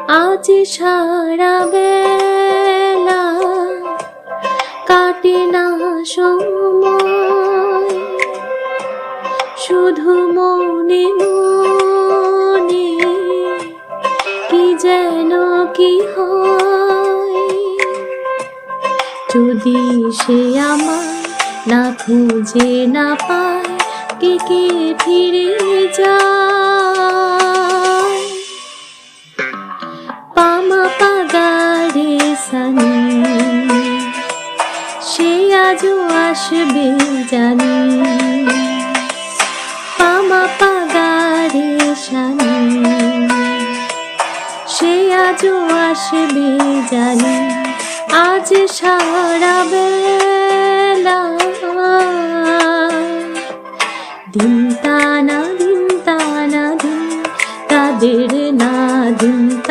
আজ সারা বেলা কাটে না সময়, শুধু মনে মনে কি যেন কি হয়। যদি সে আমায় না খুঁজে না পায়, কে কে ফিরে যায়। পামা পাগারে সানি, সে আজও আসবে জানি। পামা পাগারে সানি, সে আজও আসবে জানি। আজ সারা বেলা দিন টানা